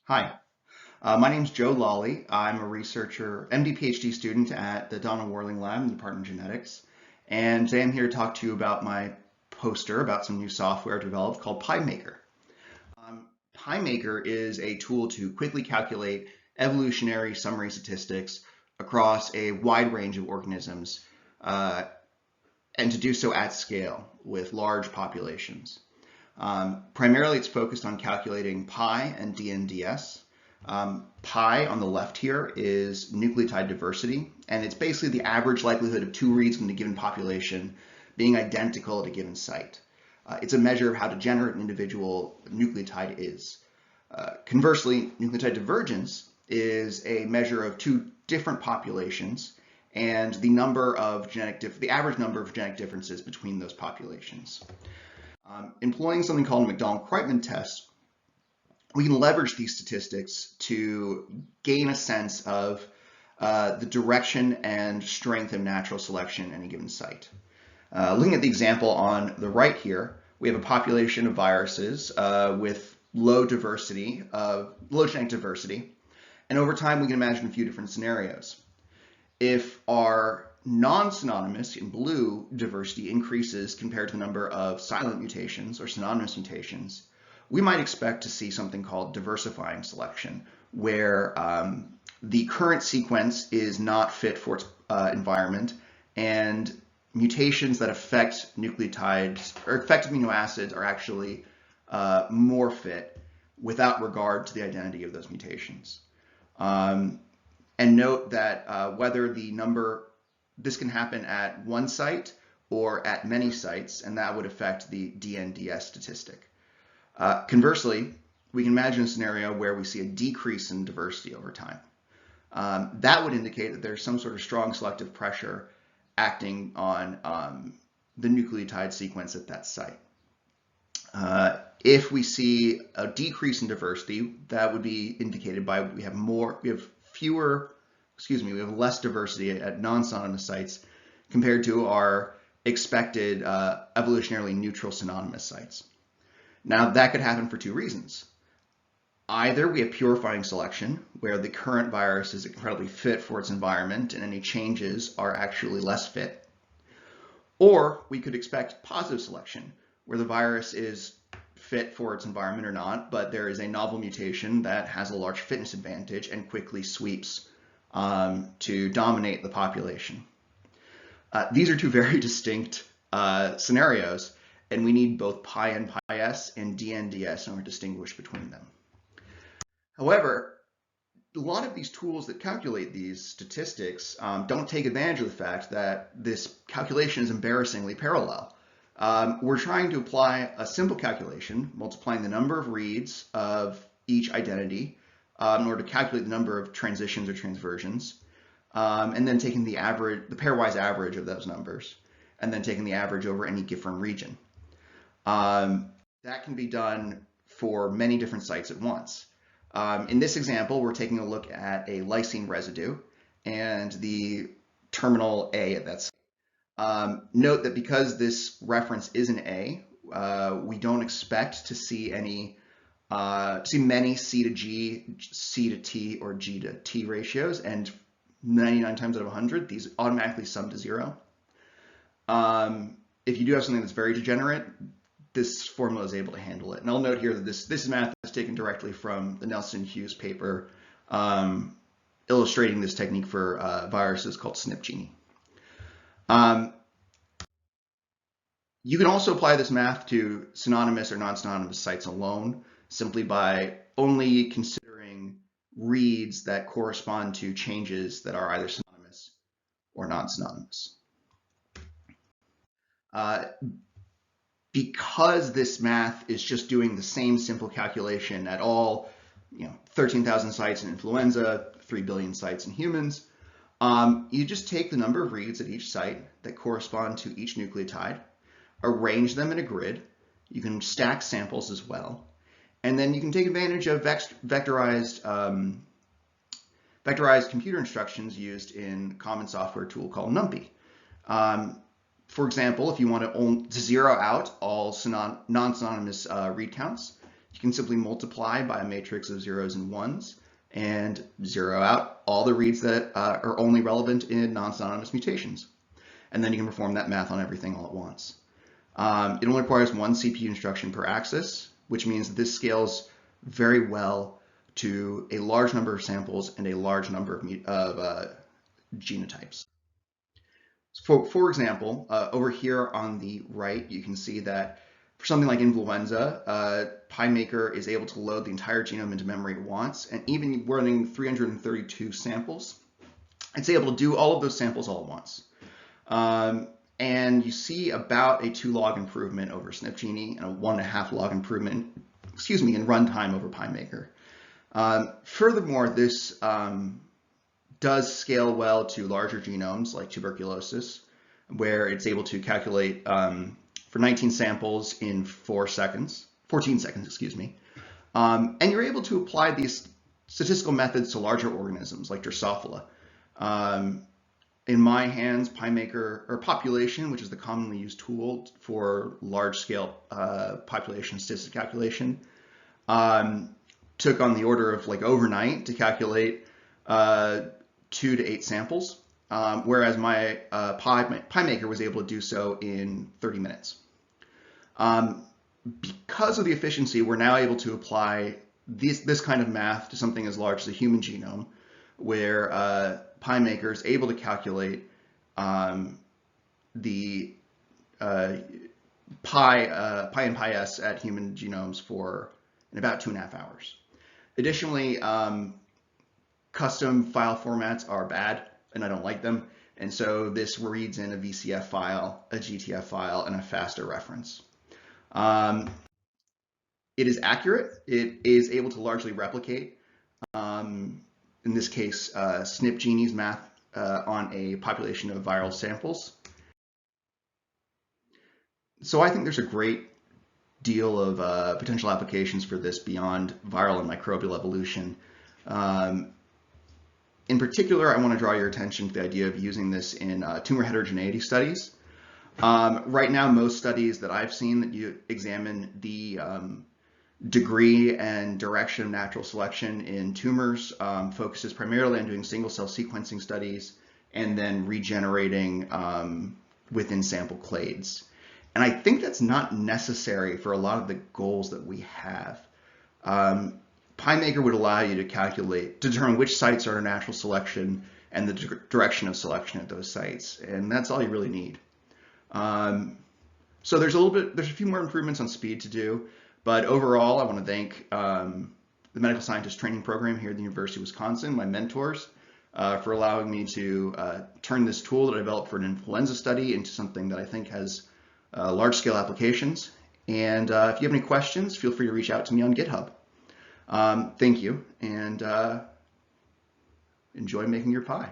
Hi, my name is Joe Lalli. I'm a researcher, MD PhD student at the Donald Worling Lab in the Department of Genetics. And today I'm here to talk to you about my poster about some new software developed called PiMaker. PiMaker is a tool to quickly calculate evolutionary summary statistics across a wide range of organisms, and to do so at scale with large populations. Primarily, it's focused on calculating pi and DNDS. Pi on the left here is nucleotide diversity, and it's basically the average likelihood of two reads from a given population being identical at a given site. It's a measure of how degenerate an individual nucleotide is. Conversely, nucleotide divergence is a measure of two different populations and the average number of genetic differences between those populations. Employing something called a McDonald-Kreitman test, we can leverage these statistics to gain a sense of the direction and strength of natural selection at any given site. Looking at the example on the right here, we have a population of viruses with low genetic diversity, and over time we can imagine a few different scenarios. If our non-synonymous, in blue, diversity increases compared to the number of silent mutations or synonymous mutations, we might expect to see something called diversifying selection, where the current sequence is not fit for its environment, and mutations that affect nucleotides or affect amino acids are actually more fit without regard to the identity of those mutations. And note that whether this can happen at one site or at many sites, and that would affect the DNDS statistic. Conversely, we can imagine a scenario where we see a decrease in diversity over time. That would indicate that there's some sort of strong selective pressure acting on the nucleotide sequence at that site. If we see a decrease in diversity, that would be indicated by we have less diversity at non-synonymous sites compared to our expected evolutionarily neutral synonymous sites. Now, that could happen for two reasons. Either we have purifying selection, where the current virus is incredibly fit for its environment and any changes are actually less fit. Or we could expect positive selection, where the virus is fit for its environment or not, but there is a novel mutation that has a large fitness advantage and quickly sweeps to dominate the population. These are two very distinct scenarios, and we need both pi and pi-s and DNDS in order to distinguish between them. However, a lot of these tools that calculate these statistics don't take advantage of the fact that this calculation is embarrassingly parallel. We're trying to apply a simple calculation, multiplying the number of reads of each identity in order to calculate the number of transitions or transversions, and then taking the pairwise average of those numbers, and then taking the average over any given region. That can be done for many different sites at once. In this example, we're taking a look at a lysine residue and the terminal A at that site. Note that because this reference is an A, we don't expect to see many C to G, C to T, or G to T ratios, and 99 times out of 100, these automatically sum to 0. If you do have something that's very degenerate, this formula is able to handle it. And I'll note here that this math is taken directly from the Nelson Hughes paper illustrating this technique for viruses called SNP-Genie. You can also apply this math to synonymous or non-synonymous sites alone, simply by only considering reads that correspond to changes that are either synonymous or non-synonymous. Because this math is just doing the same simple calculation at all, 13,000 sites in influenza, 3 billion sites in humans, you just take the number of reads at each site that correspond to each nucleotide, arrange them in a grid. You can stack samples as well, and then you can take advantage of vectorized computer instructions used in a common software tool called NumPy. For example, if you want to zero out all non-synonymous read counts, you can simply multiply by a matrix of zeros and ones and zero out all the reads that are only relevant in non-synonymous mutations. And then you can perform that math on everything all at once. It only requires one CPU instruction per axis, which means that this scales very well to a large number of samples and a large number of genotypes. For example, over here on the right, you can see that for something like influenza, PiMaker is able to load the entire genome into memory at once, and even running 332 samples, it's able to do all of those samples all at once. And you see about a 2 log improvement over SnpGenie and a 1.5 log improvement, in runtime over PiMaker. Furthermore, this does scale well to larger genomes like tuberculosis, where it's able to calculate for 19 samples in 14 seconds, and you're able to apply these statistical methods to larger organisms like Drosophila. In my hands, PiMaker, or population, which is the commonly used tool for large-scale population statistic calculation, took on the order of like overnight to calculate 2 to 8 samples, whereas my PiMaker was able to do so in 30 minutes. Because of the efficiency, we're now able to apply this kind of math to something as large as the human genome, where PiMaker is able to calculate the pi and pi s at human genomes in about 2.5 hours. Additionally, custom file formats are bad, and I don't like them, and so this reads in a VCF file, a GTF file, and a FASTA reference. It is accurate. It is able to largely replicate, in this case, SnpGenie's math on a population of viral samples. So I think there's a great deal of potential applications for this beyond viral and microbial evolution. In particular, I want to draw your attention to the idea of using this in tumor heterogeneity studies. Right now, most studies that I've seen that you examine the degree and direction of natural selection in tumors focuses primarily on doing single-cell sequencing studies and then regenerating within sample clades. And I think that's not necessary for a lot of the goals that we have. PiMaker would allow you to determine which sites are natural selection and the direction of selection at those sites, and that's all you really need. So there's a few more improvements on speed to do, but overall, I want to thank the Medical Scientist Training Program here at the University of Wisconsin, my mentors, for allowing me to turn this tool that I developed for an influenza study into something that I think has large-scale applications. And if you have any questions, feel free to reach out to me on GitHub. Thank you, and enjoy making your pie.